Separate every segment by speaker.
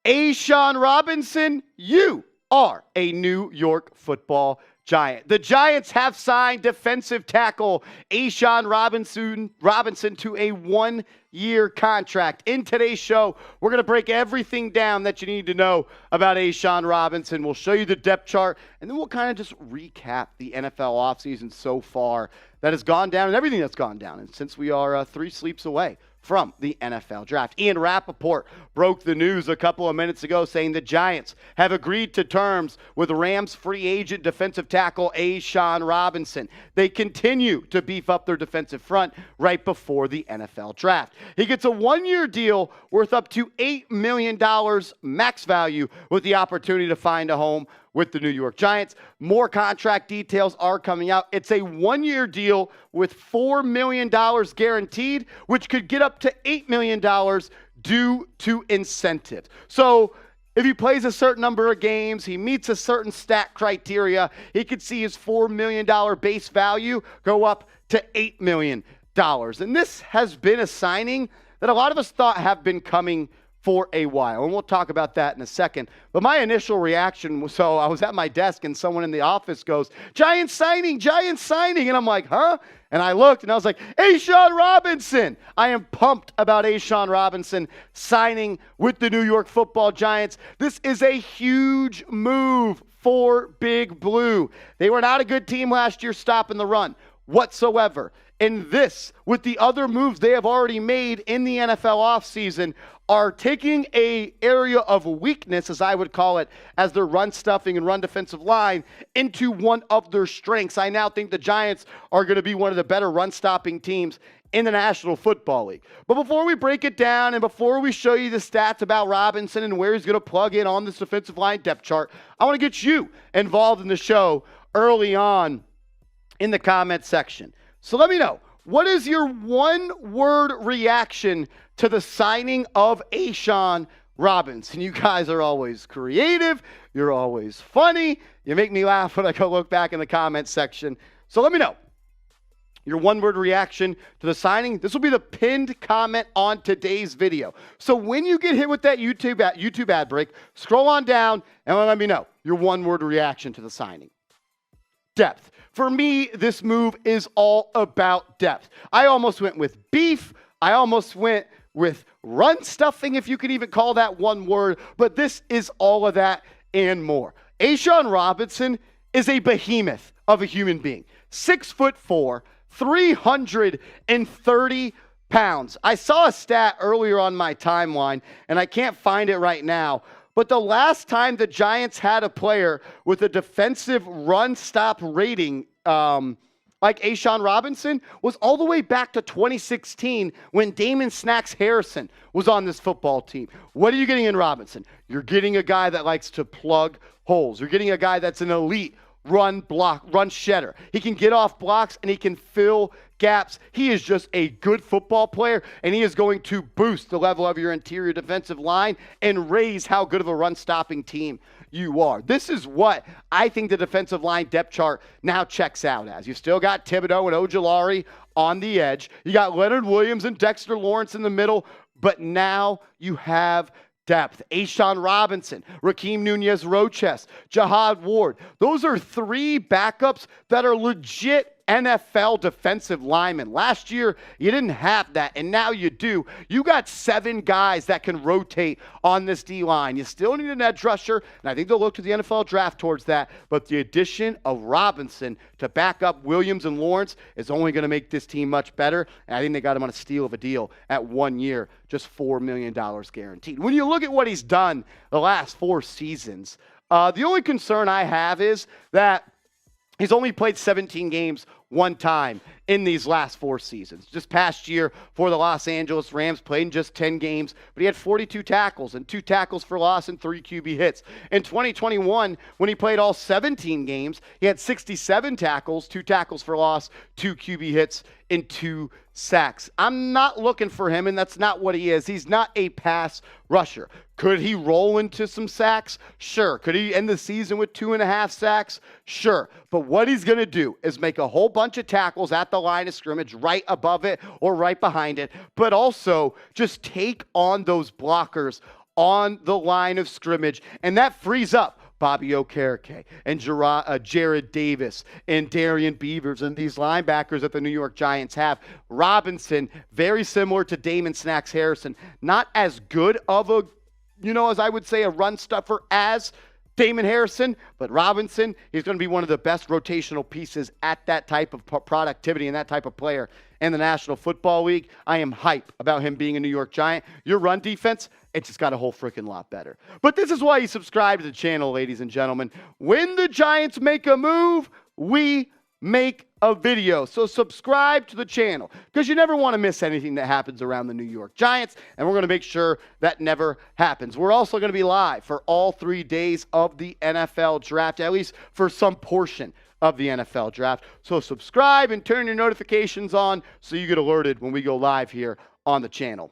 Speaker 1: Schoen Robinson, you are a New York Football Giant. The Giants have signed defensive tackle Schoen Robinson to a one-year contract. In today's show, we're going to break everything down that you need to know about Schoen Robinson. We'll show you the depth chart, and then we'll kind of just recap the NFL offseason so far that has gone down and everything that's gone down. And since we are 3 sleeps away from the NFL draft, Ian Rappaport broke the news a couple of minutes ago saying the Giants have agreed to terms with Rams free agent defensive tackle Schoen Robinson. They continue to beef up their defensive front right before the NFL draft. He gets a 1-year deal worth up to $8 million max value with the opportunity to find a home with the New York Giants. More contract details are coming out. It's a 1-year deal with $4 million guaranteed, which could get up to $8 million due to incentives. So if he plays a certain number of games, he meets a certain stat criteria, he could see his $4 million base value go up to $8 million. And this has been a signing that a lot of us thought have been coming for a while, and we'll talk about that in a second. But my initial reaction was, so I was at my desk and someone in the office goes, Giants signing, and I'm like, huh? And I looked and I was like, Schoen Robinson. I am pumped about Schoen Robinson signing with the New York Football Giants. This is a huge move for Big Blue. They were not a good team last year stopping the run whatsoever. And this, with the other moves they have already made in the NFL offseason, are taking a area of weakness, as I would call it, as their run stuffing and run defensive line, into one of their strengths. I now think the Giants are going to be one of the better run stopping teams in the National Football League. But before we break it down and before we show you the stats about Robinson and where he's going to plug in on this defensive line depth chart, I want to get you involved in the show early on in the comment section. So let me know, what is your one-word reaction to the signing of Schoen Robinson? You guys are always creative. You're always funny. You make me laugh when I go look back in the comment section. So let me know your one-word reaction to the signing. This will be the pinned comment on today's video. So when you get hit with that YouTube ad break, scroll on down and let me know your one-word reaction to the signing. Depth. For me, this move is all about depth. I almost went with beef. I almost went with run stuffing, if you could even call that one word. But this is all of that and more. Schoen Robinson is a behemoth of a human being. 6'4", 330 pounds. I saw a stat earlier on my timeline, and I can't find it right now. But the last time the Giants had a player with a defensive run stop rating like Schoen Robinson was all the way back to 2016 when Damon Snacks Harrison was on this football team. What are you getting in Robinson? You're getting a guy that likes to plug holes. You're getting a guy that's an elite run shedder. He can get off blocks and he can fill gaps. He is just a good football player, and he is going to boost the level of your interior defensive line and raise how good of a run-stopping team you are. This is what I think the defensive line depth chart now checks out as. You still got Thibodeau and Ojulari on the edge. You got Leonard Williams and Dexter Lawrence in the middle, but now you have depth. Schoen Robinson, Rakeem Nunez-Roches, Jihad Ward. Those are 3 backups that are legit NFL defensive linemen. Last year, you didn't have that, and now you do. You got 7 guys that can rotate on this D-line. You still need an edge rusher, and I think they'll look to the NFL draft towards that, but the addition of Robinson to back up Williams and Lawrence is only going to make this team much better, and I think they got him on a steal of a deal at 1 year, just $4 million guaranteed. When you look at what he's done the last 4 seasons, the only concern I have is that he's only played 17 games one time in these last 4 seasons. Just past year for the Los Angeles Rams, played in just 10 games, but he had 42 tackles and 2 tackles for loss and 3 QB hits. In 2021, when he played all 17 games, he had 67 tackles, 2 tackles for loss, 2 QB hits, and 2 sacks. I'm not looking for him, and that's not what he is. He's not a pass rusher. Could he roll into some sacks? Sure. Could he end the season with 2.5 sacks? Sure. But what he's going to do is make a whole bunch of tackles at the line of scrimmage, right above it or right behind it, but also just take on those blockers on the line of scrimmage, and that frees up Bobby Okereke and Jared Davis and Darian Beavers and these linebackers that the New York Giants have. Robinson, very similar to Damon Snacks Harrison, not as good of a, as I would say, a run stuffer as Damon Harrison, but Robinson, he's going to be one of the best rotational pieces at that type of productivity and that type of player in the National Football League. I am hype about him being a New York Giant. Your run defense, it just got a whole freaking lot better. But this is why you subscribe to the channel, ladies and gentlemen. When the Giants make a move, we make a video. So subscribe to the channel because you never want to miss anything that happens around the New York Giants, and we're going to make sure that never happens. We're also going to be live for all 3 days of the NFL draft, at least for some portion of the NFL draft. So subscribe and turn your notifications on so you get alerted when we go live here on the channel.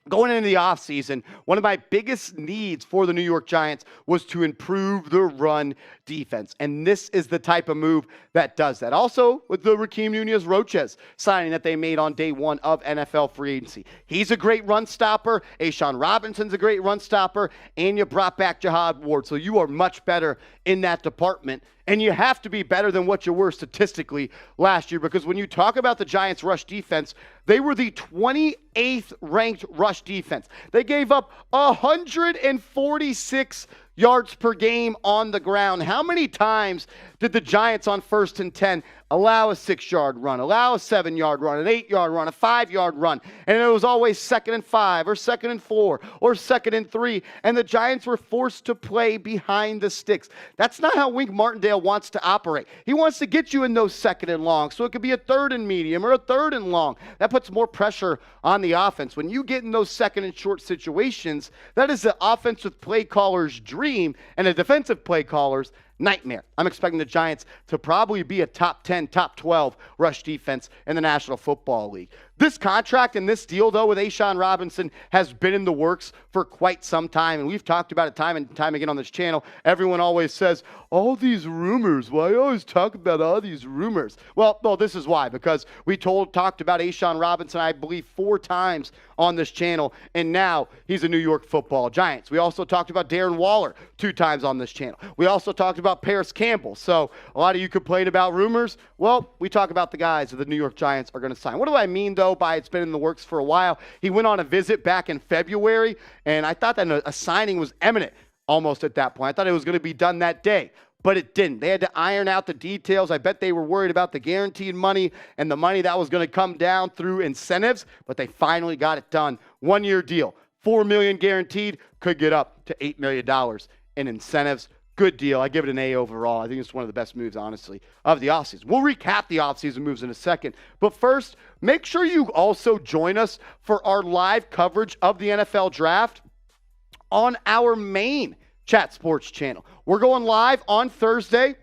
Speaker 1: Going into the offseason, one of my biggest needs for the New York Giants was to improve the run defense. And this is the type of move that does that. Also, with the Raheem Nunez-Roches signing that they made on day one of NFL free agency. He's a great run stopper. Ashawn Robinson's a great run stopper. And you brought back Jihad Ward. So you are much better in that department. And you have to be better than what you were statistically last year, because when you talk about the Giants' rush defense, they were the 28th ranked rush defense. They gave up 146 yards per game on the ground. How many times did the Giants on 1st and 10 allow a 6-yard run, allow a 7-yard run, an 8-yard run, a 5-yard run, and it was always 2nd and 5 or 2nd and 4 or 2nd and 3, and the Giants were forced to play behind the sticks. That's not how Wink Martindale wants to operate. He wants to get you in those 2nd and long, so it could be a 3rd and medium or a 3rd and long. That puts more pressure on the offense. When you get in those 2nd and short situations, that is the offensive play caller's dream and a defensive play caller's nightmare. I'm expecting the Giants to probably be a top 10, top 12 rush defense in the National Football League. This contract and this deal, though, with Ashawn Robinson has been in the works for quite some time, and we've talked about it time and time again on this channel. Everyone always says, all these rumors. Why always talk about all these rumors? Well, this is why, because we talked about Ashawn Robinson, I believe, 4 times on this channel, and now he's a New York Football Giants. We also talked about Darren Waller 2 times on this channel. We also talked about Paris Campbell. So a lot of you complain about rumors. Well, we talk about the guys that the New York Giants are going to sign. What do I mean, though, by it's been in the works for a while? He went on a visit back in February, and I thought that a signing was imminent almost at that point. I thought it was going to be done that day, but it didn't. They had to iron out the details. I bet they were worried about the guaranteed money and the money that was going to come down through incentives, but they finally got it done. 1-year deal, $4 million guaranteed, could get up to $8 million in incentives. Good deal. I give it an A overall. I think it's one of the best moves, honestly, of the offseason. We'll recap the offseason moves in a second. But first, make sure you also join us for our live coverage of the NFL Draft on our main Chat Sports channel. We're going live on Thursday,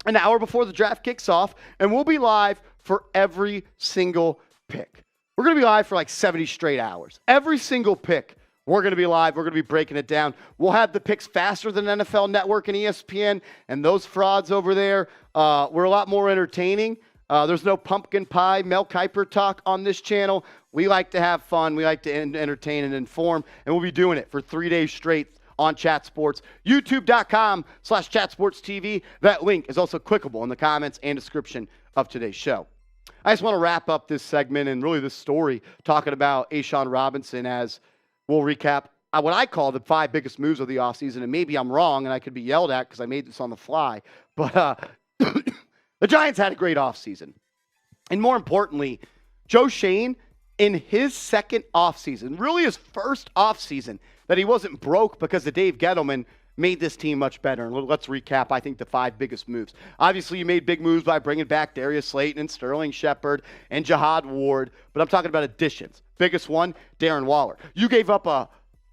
Speaker 1: an hour before the draft kicks off, and we'll be live for every single pick. We're going to be live for like 70 straight hours. Every single pick. We're going to be live. We're going to be breaking it down. We'll have the picks faster than NFL Network and ESPN, and those frauds over there, we're a lot more entertaining. There's no pumpkin pie, Mel Kiper talk on this channel. We like to have fun. We like to entertain and inform, and we'll be doing it for 3 days straight on Chat Sports. YouTube.com/ChatSportsTV. That link is also clickable in the comments and description of today's show. I just want to wrap up this segment and really this story talking about Ashawn Robinson as we'll recap what I call the 5 biggest moves of the offseason, and maybe I'm wrong and I could be yelled at because I made this on the fly, but the Giants had a great offseason. And more importantly, Joe Schoen, in his second offseason, really his first offseason, that he wasn't broke because of Dave Gettleman, made this team much better. And let's recap, I think, the 5 biggest moves. Obviously, you made big moves by bringing back Darius Slayton and Sterling Shepard and Jihad Ward, but I'm talking about additions. Biggest one, Darren Waller. You gave up a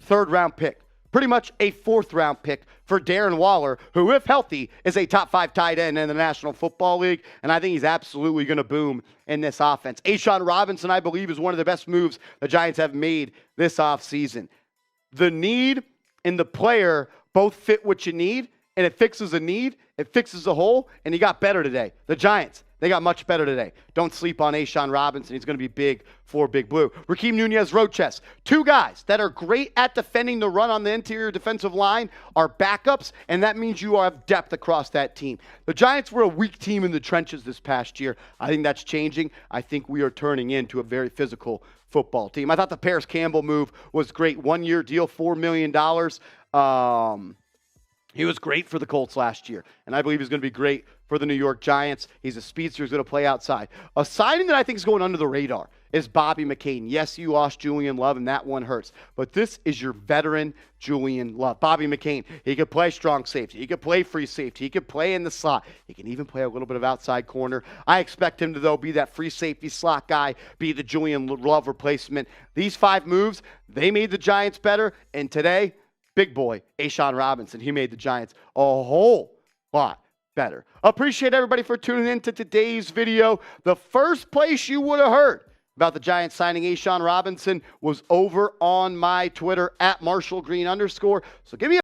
Speaker 1: 3rd-round pick, pretty much a 4th-round pick for Darren Waller, who, if healthy, is a top 5 tight end in the National Football League, and I think he's absolutely going to boom in this offense. Ashawn Robinson, I believe, is one of the best moves the Giants have made this offseason. The need and the player both fit what you need, and it fixes a need, it fixes a hole, and he got better today. The Giants, They got much better today. Don't sleep on Schoen Robinson. He's going to be big for Big Blue. Raheem Nunez-Roches, two guys that are great at defending the run on the interior defensive line are backups, and that means you have depth across that team. The Giants were a weak team in the trenches this past year. I think that's changing. I think we are turning into a very physical football team. I thought the Paris Campbell move was great. 1-year deal, $4 million. He was great for the Colts last year, and I believe he's going to be great for the New York Giants. He's a speedster who's going to play outside. A signing that I think is going under the radar is Bobby McCain. Yes, you lost Julian Love, and that one hurts. But this is your veteran Julian Love. Bobby McCain, he could play strong safety. He could play free safety. He could play in the slot. He can even play a little bit of outside corner. I expect him to, though, be that free safety slot guy, be the Julian Love replacement. These 5 moves, they made the Giants better, and today, big boy, Schoen Robinson, he made the Giants a whole lot better. Appreciate everybody for tuning in to today's video. The first place you would have heard about the Giants signing Schoen Robinson was over on my Twitter, @MarshallGreen_. So give me a